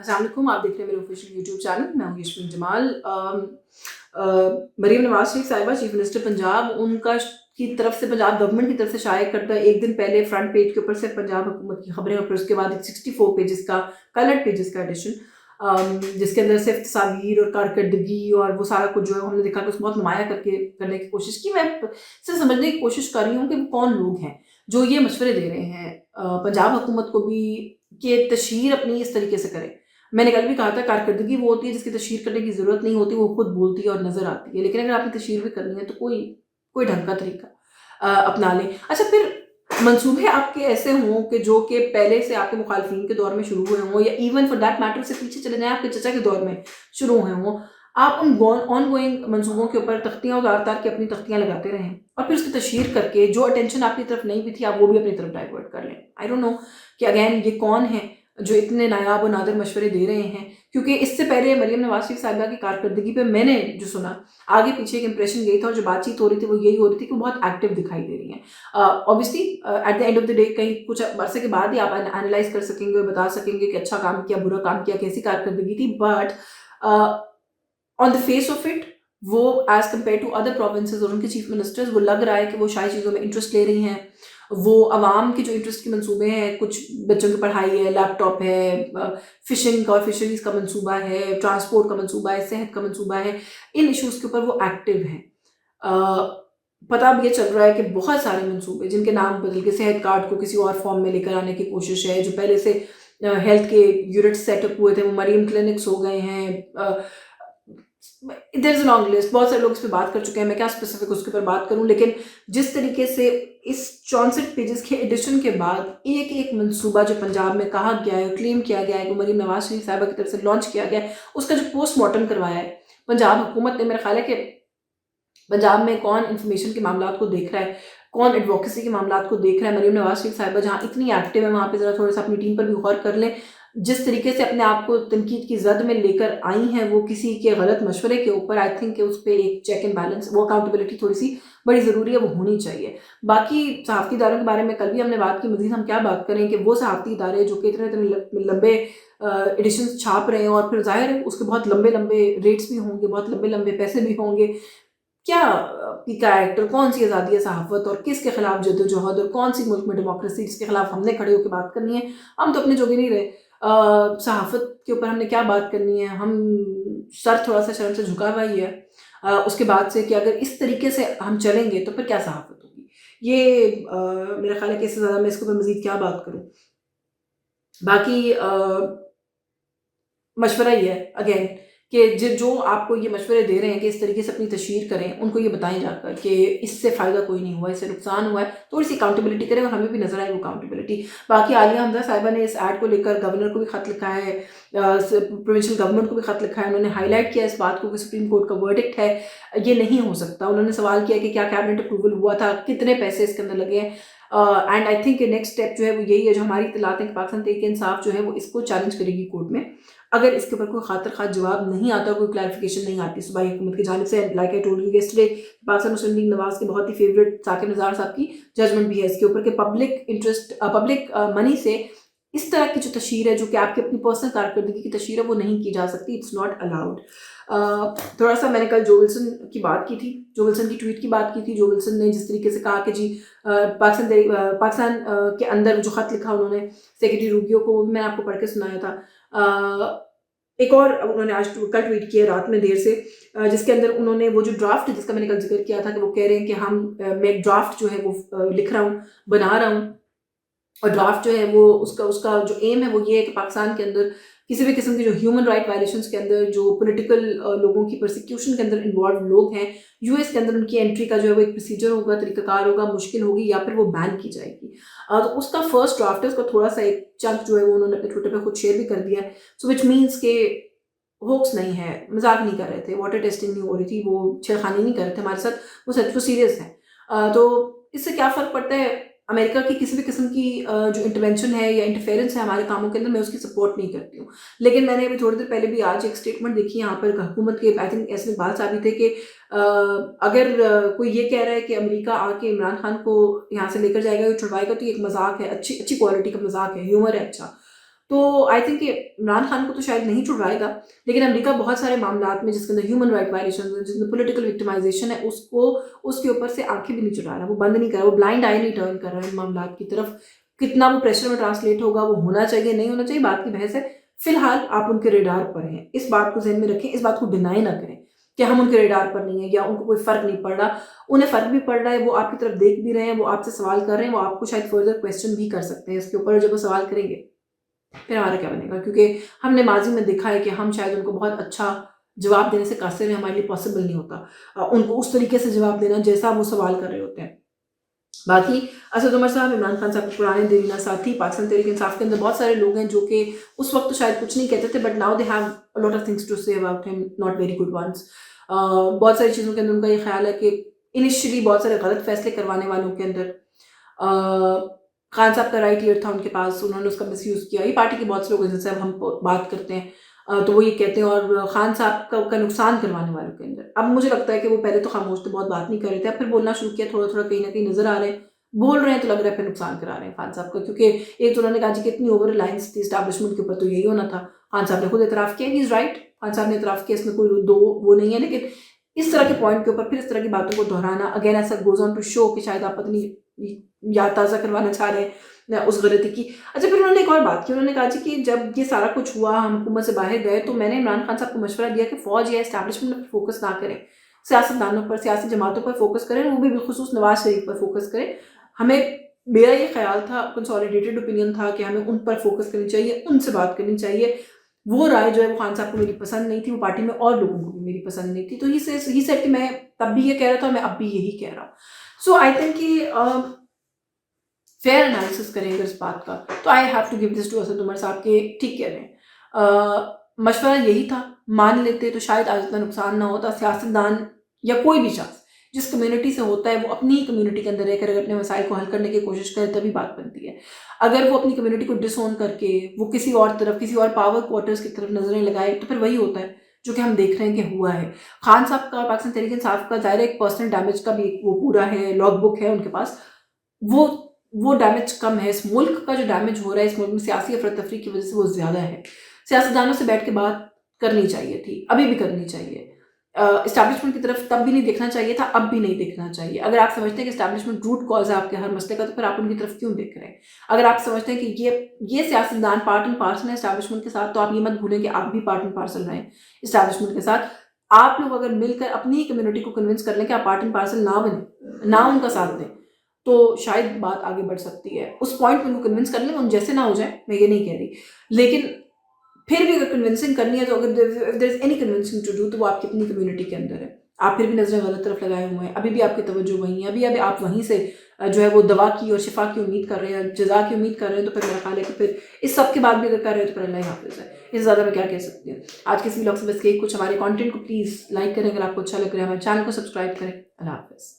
अस्सलाम वालेकुम, आप देख रहे हैं मेरे ऑफिशियल यूट्यूब चैनल। मैं हूँ यशमीन जमाल। मरीम नवाज शरीफ साहिबा चीफ मिनिस्टर पंजाब, उनका की तरफ से पंजाब गवर्नमेंट की तरफ से शाया करता एक दिन पहले फ्रंट पेज के ऊपर से पंजाब हुकूमत की खबरें और फिर उसके बाद एक 64 पेजेस का कलर्ड पेजेस का एडिशन, जिसके अंदर सिर्फ तस्वीर और कारकर्दगी और वो सारा कुछ जो है हमने देखा कि उसको बहुत नुमाया करने की कोशिश की। मैं सिर्फ समझने की कोशिश कर रही हूँ कि वो कौन लोग हैं जो ये मशवरे दे रहे हैं पंजाब हुकूमत को भी कि तशहीर अपनी इस तरीके से करें। मैंने कल भी कहा था कारकर्दगी वो होती है जिसकी तशहीर करने की ज़रूरत नहीं होती, वो खुद बोलती है और नज़र आती है। लेकिन अगर आपने तशहीर भी करनी है तो कोई कोई ढंग का तरीका अपना लें। अच्छा, फिर मंसूबे आपके ऐसे हों कि जो कि पहले से आपके मुखालफिन के दौर में शुरू हुए हों या इवन फॉर दैट मैटर से पीछे चले जाएँ आपके चचा के दौर में शुरू हुए हों, आप उन ऑन गोइंग मंसूबों के ऊपर तख्तियाँ उतार के अपनी तख्तियाँ लगाते रहें और फिर उसकी तशहीर करके जो अटेंशन आपकी तरफ नहीं भी थी आप वो भी अपनी तरफ डाइवर्ट कर लें। आई डोंट नो कि अगेन ये कौन है जो इतने नायाब और नादिर मशवरे दे रहे हैं, क्योंकि इससे पहले मरीम नवाज शरीफ साहिबा की कारकर्दगी पे मैंने जो सुना, आगे पीछे एक इंप्रेशन यही था और जो बातचीत हो रही थी वो यही हो रही थी कि वो बहुत एक्टिव दिखाई दे रही हैं। Obviously at the end of the day कहीं कुछ अरसे के बाद ही आप एनालाइज कर सकेंगे और बता सकेंगे कि अच्छा काम किया, बुरा काम किया, कैसी कारकर्दगी थी, but on the face of it वो as compare to other provinces और उनके चीफ मिनिस्टर्स वो लग रहा है कि वो शायद चीज़ों में इंटरेस्ट ले रही हैं। वो आवाम के जो इंटरेस्ट के मंसूबे हैं, कुछ बच्चों की पढ़ाई है, लैपटॉप है, फिशिंग का और फिशरीज का मंसूबा है, ट्रांसपोर्ट का मंसूबा है, सेहत का मंसूबा है, इन इश्यूज़ के ऊपर वो एक्टिव हैं। पता अब ये चल रहा है कि बहुत सारे मंसूबे जिनके नाम बदल के सेहत कार्ड को किसी और फॉर्म में लेकर आने की कोशिश है, जो पहले से हेल्थ के यूनिट सेटअप हुए थे वो मरीम क्लिनिक्स हो गए हैं। There is a long list, बहुत सारे लोग इस पे बात कर चुके हैं, मैं क्या स्पेसिफिक उसके ऊपर बात करूं, लेकिन जिस तरीके से इस 64 पेजेस के एडिशन के बाद एक एक मंसूबा जो पंजाब में कहा गया है, क्लेम किया गया है कि मरीम नवाज शरीफ साहिबा की तरफ से लॉन्च किया गया है, उसका जो पोस्टमार्टम करवाया है पंजाब हुकूमत ने, मेरा ख्याल है कि पंजाब में कौन इंफॉर्मेशन के मामला को देख रहा है, कौन एडवोकेसी के मामला को देख रहा है। मरीम नवाज शरीफ साहिबा जहाँ इतनी एक्टिव है वहाँ पे ज़रा थोड़ा सा अपनी टीम पर भी गौर कर लें। जिस तरीके से अपने आप को तनकीद की जद में लेकर आई हैं वो किसी के गलत मशवरे के ऊपर, आई थिंक उस पर एक चेक एंड बैलेंस, वो अकाउंटेबिलिटी थोड़ी सी बड़ी ज़रूरी है, वो होनी चाहिए। बाकी सहाफ़ती इदारों के बारे में कल भी हमने बात की, मज़ीद हम क्या बात करें कि वो सहाफ़ती इदारे जो कि इतने इतने लंबे एडिशन छाप रहे हैं और फिर ज़ाहिर है उसके बहुत लंबे लंबे रेट्स भी होंगे, बहुत लंबे लंबे पैसे भी होंगे। क्या की कैरेक्टर, कौन सी आज़ादी है सहाफ़त और किसके खिलाफ जद्दोजहद और कौन सी मुल्क में डेमोक्रेसी जिसके खिलाफ हमने खड़े होकर बात करनी है। हम तो अपने जोगे नहीं रहे। सहाफ़त के ऊपर हमने क्या बात करनी है, हम सर थोड़ा सा शर्म से झुका हुआ ही है उसके बाद से कि अगर इस तरीके से हम चलेंगे तो फिर क्या सहाफ़त होगी। ये मेरा ख्याल है कि इससे ज़्यादा मैं इसके ऊपर मज़ीद क्या बात करूँ। बाकी मशवरा ही है अगेन कि जो आपको ये मशवरे दे रहे हैं कि इस तरीके से अपनी तशहीर करें, उनको ये बताएं जाकर कि इससे फ़ायदा कोई नहीं हुआ, इससे नुकसान हुआ है, थोड़ी सी अकाउंटेबिलिटी करें और हमें भी नजर आए वो अकाउंटेबिलिटी। बाकी आलिया हमजा साहिबा ने इस ऐड को लेकर गवर्नर को भी खत लिखा है, प्रोविंशियल गवर्नमेंट को भी खत लिखा है। उन्होंने हाईलाइट किया इस बात को कि सुप्रीम कोर्ट का वर्डिक्ट है, ये नहीं हो सकता। उन्होंने सवाल किया कि क्या कैबिनेट अप्रूवल हुआ था, कितने पैसे इसके अंदर लगे हैं, and I think next step जो है वो यही है, जो हमारी इत्तलात है कि पाकिस्तान तहरीक इंसाफ जो है वो इसको चैलेंज करेगी कोर्ट में। अगर इसके ऊपर कोई खातर खा जवाब नहीं आता, कोई क्लैरिफिकेशन नहीं आती सूबाई हुकूमत की जानिब से, like I told you yesterday, Pakistan Muslim league Nawaz के बहुत ही फेवरेट साकिब निज़ार साहब की जजमेंट भी है इसके ऊपर कि पब्लिक इंटरेस्ट, पब्लिक मनी से इस तरह की जो तशहीर है, जो कि आपकी अपनी पर्सनल कारकर्दगी की तशहीर है, वो नहीं की जा सकती, इट्स नॉट अलाउड। थोड़ा सा मैंने कल जो विल्सन की बात की थी, जो विल्सन की ट्वीट की बात की थी, जो विल्सन ने जिस तरीके से कहा कि जी पाकिस्तान के अंदर जो ख़त लिखा उन्होंने सेक्रेटरी रूबियो को, वो भी मैंने आपको पढ़ के सुनाया था। एक और उन्होंने आज कल ट्वीट किया रात में देर से, जिसके अंदर उन्होंने वो जो ड्राफ्ट जिसका मैंने कल जिक्र किया था कि वो कह रहे हैं कि मैं एक ड्राफ्ट जो है वो लिख रहा हूँ, बना रहा हूँ, और ड्राफ्ट जो है वो उसका जो एम है वो ये है कि पाकिस्तान के अंदर किसी भी किस्म की जो ह्यूमन राइट वायलेशंस के अंदर, जो पॉलिटिकल लोगों की परसिक्यूशन के अंदर इन्वॉल्व लोग हैं, यूएस के अंदर उनकी एंट्री का जो है वो एक प्रोसीजर होगा, तरीकाकार होगा, मुश्किल होगी या फिर वो बैन की जाएगी। तो उसका फर्स्ट ड्राफ्ट है, उसका थोड़ा सा एक चंक जो है वो उन्होंने अपने ट्विटर पे खुद शेयर भी कर दिया है। सो विच मीन्स के होक्स नहीं है, मजाक नहीं कर रहे थे, वाटर टेस्टिंग नहीं हो रही थी, वो छेड़खानी नहीं कर रहे थे हमारे साथ, वो सच, वो सीरियस है। तो इससे क्या फ़र्क पड़ता है, अमेरिका की किसी भी किस्म की जो इंटरवेंशन है या इंटरफेरेंस है हमारे कामों के अंदर, मैं उसकी सपोर्ट नहीं करती हूँ। लेकिन मैंने अभी थोड़ी देर पहले भी आज एक स्टेटमेंट देखी यहाँ पर हुकूमत के, आई थिंक ऐसे बात साबित है कि अगर कोई ये कह रहा है कि अमेरिका आके इमरान खान को यहाँ से लेकर जाएगा या छुड़वाएगा, तो ये एक मजाक है, अच्छी अच्छी क्वालिटी का मजाक है, ह्यूमर है अच्छा। تو آئی تھنک کہ عمران خان کو تو شاید نہیں چھڑوائے گا، لیکن امریکہ بہت سارے معاملات میں جس کے اندر ہیومن رائٹ وائلیشن ہے، جس میں پولیٹیکل وکٹمائزیشن ہے، اس کے اوپر سے آنکھیں بھی نہیں چڑھا رہا، وہ بند نہیں کر رہا، وہ بلائنڈ آئی نہیں ٹرن کر رہا ہے ان معاملات کی طرف. کتنا وہ پریشر میں ٹرانسلیٹ ہوگا، وہ ہونا چاہیے نہیں ہونا چاہیے بات کی بحث ہے. فی الحال آپ ان کے ریڈار پر ہیں، اس بات کو ذہن میں رکھیں، اس بات کو ڈینائی نہ کریں کہ ہم ان کے ریڈار پر نہیں ہیں یا ان کو کوئی فرق نہیں پڑ رہا. انہیں فرق بھی پڑ رہا ہے، وہ آپ کی طرف دیکھ بھی رہے ہیں، وہ آپ سے سوال کر رہے ہیں، وہ آپ کو شاید فردر کویسچن بھی کر سکتے ہیں اس کے اوپر. جب وہ سوال کریں گے پھر ہمارا کیا بنے گا، کیونکہ ہم نے ماضی میں دیکھا ہے کہ ہم شاید ان کو بہت اچھا جواب دینے سے قاصر ہیں، ہمارے لیے پاسبل نہیں ہوتا ان کو اس طریقے سے جواب دینا جیسا وہ سوال کر رہے ہوتے ہیں. باقی اسد عمر صاحب، عمران خان صاحب کے پرانے دیرینہ ساتھی، پاکستان تحریک انصاف کے اندر بہت سارے لوگ ہیں جو کہ اس وقت تو شاید کچھ نہیں کہتے تھے، but now they have a lot of things to say about him, not very good ones. بہت ساری چیزوں کے اندر ان کا یہ خیال ہے کہ انیشلی بہت سارے غلط فیصلے کروانے والوں کے اندر خان صاحب کا رائٹ ایئر تھا ان کے پاس، انہوں نے اس کا مس یوز کیا. یہ پارٹی کے بہت سے لوگ جن سے اب ہم بات کرتے ہیں تو وہ یہ کہتے ہیں، اور خان صاحب کا نقصان کروانے والوں کے اندر. اب مجھے لگتا ہے کہ وہ پہلے تو خاموش تھے، بہت بات نہیں کر رہے تھے، اب پھر بولنا شروع کیا، تھوڑا تھوڑا کہیں نہ کہیں نظر آ رہے ہیں، بول رہے ہیں تو لگ رہا ہے پھر نقصان کرا رہے ہیں خان صاحب کا. کیونکہ ایک تو انہوں نے کہا جی کہ اتنی اوور ریلائنس تھی اسٹیبلشمنٹ کے اوپر تو یہی ہونا تھا. خان صاحب نے خود اعتراف کیا، ہی از رائٹ، خان صاحب نے اعتراف کیا، اس میں کوئی دو وہ نہیں ہے. لیکن اس طرح کے پوائنٹ کے اوپر پھر اس طرح کی باتوں کو دہرانا اگین ایسا گوز آن ٹو شو کہ شاید آپ پتہ نہیں یاد تازہ کروانا چاہ رہے ہیں اس غلطی کی. اچھا، پھر انہوں نے ایک اور بات کی، انہوں نے کہا جی کہ جب یہ سارا کچھ ہوا، ہم حکومت سے باہر گئے، تو میں نے عمران خان صاحب کو مشورہ دیا کہ فوج یا اسٹیبلشمنٹ پر فوکس نہ کریں، سیاست دانوں پر، سیاسی جماعتوں پر فوکس کریں، وہ بھی بالخصوص نواز شریف پر فوکس کریں. ہمیں، میرا یہ خیال تھا، کنسالیڈیٹڈ اوپینین تھا کہ ہمیں ان پر فوکس کرنی چاہیے، ان سے بات کرنی چاہیے. وہ رائے جو ہے وہ خان صاحب کو میری پسند نہیں تھی، وہ پارٹی میں اور لوگوں کو بھی میری پسند نہیں تھی. تو ہی سیڈ کہ میں تب بھی یہ کہہ رہا تھا، میں اب بھی یہی کہہ رہا ہوں. سو آئی تھنک کہ فیئر انالیسس کریں اگر اس بات کا، تو I have to give this to Asad Umar صاحب کہ ٹھیک کہہ رہے ہیں. مشورہ یہی تھا، مان لیتے تو شاید آج اتنا نقصان نہ ہوتا. سیاستدان یا کوئی بھی شخص جس کمیونٹی سے ہوتا ہے، وہ اپنی کمیونٹی کے اندر رہ کر اگر اپنے مسائل کو حل کرنے کی کوشش کرے تبھی بات بنتی ہے. اگر وہ اپنی کمیونٹی کو ڈس اون کر کے وہ کسی اور طرف، کسی اور پاور کوارٹرز کی طرف نظریں لگائے، تو پھر وہی ہوتا ہے جو کہ ہم دیکھ رہے ہیں کہ ہوا ہے. خان صاحب کا، پاکستان تحریک انصاف کا، ظاہر ایک پرسنل ڈیمیج کا بھی وہ پورا ہے، لاگ بک ہے ان کے پاس. وہ ڈیمیج کم ہے. اس ملک کا جو ڈیمیج ہو رہا ہے اس ملک میں سیاسی افراتفری کی وجہ سے وہ زیادہ ہے. سیاستدانوں سے بیٹھ کے بات کرنی چاہیے تھی، ابھی بھی کرنی چاہیے. اسٹیبلشمنٹ کی طرف تب بھی نہیں دیکھنا چاہیے تھا، اب بھی نہیں دیکھنا چاہیے. اگر آپ سمجھتے ہیں کہ اسٹیبلشمنٹ روٹ کاز ہے آپ کے ہر مسئلے کا، تو پھر آپ ان کی طرف کیوں دیکھ رہے ہیں؟ اگر آپ سمجھتے ہیں کہ یہ سیاستدان پارٹ اینڈ پارسل ہے اسٹیبلشمنٹ کے ساتھ، تو آپ یہ مت بھولیں کہ آپ بھی پارٹ اینڈ پارسل رہیں اسٹیبلشمنٹ کے ساتھ. آپ لوگ اگر مل کر اپنی ہی کمیونٹی کو کنونس کر لیں کہ آپ پارٹ اینڈ پارسل نہ بنیں، نہ ان کا ساتھ دیں، تو شاید بات آگے بڑھ سکتی ہے. اس پوائنٹ پہ ان کو کنونس کر لیں، ان جیسے نہ ہو جائیں، میں یہ نہیں کہہ رہی، لیکن پھر بھی اگر کنونسنگ کرنی ہے تو اگر there is any convincing to do تو وہ آپ کی اپنی کمیونٹی کے اندر ہے. آپ پھر بھی نظریں غلط طرف لگائے ہوئے ہیں، ابھی بھی آپ کی توجہ وہیں ہے، ابھی آپ وہیں سے جو ہے وہ دوا کی اور شفا کی امید کر رہے ہیں، جزا کی امید کر رہے ہیں. تو پھر میرا خیال ہے کہ پھر اس سب کے بعد بھی اگر کر رہے ہیں تو پھر اللہ حافظ ہے. اس سے زیادہ میں کیا کہہ سکتی ہوں. آج کے اس ویلاگ سے بس یہی کچھ. ہمارے کانٹینٹ کو پلیز لائک کریں، اگر آپ کو اچھا لگ رہا ہے ہمارے چینل کو سبسکرائب کریں. اللہ حافظ.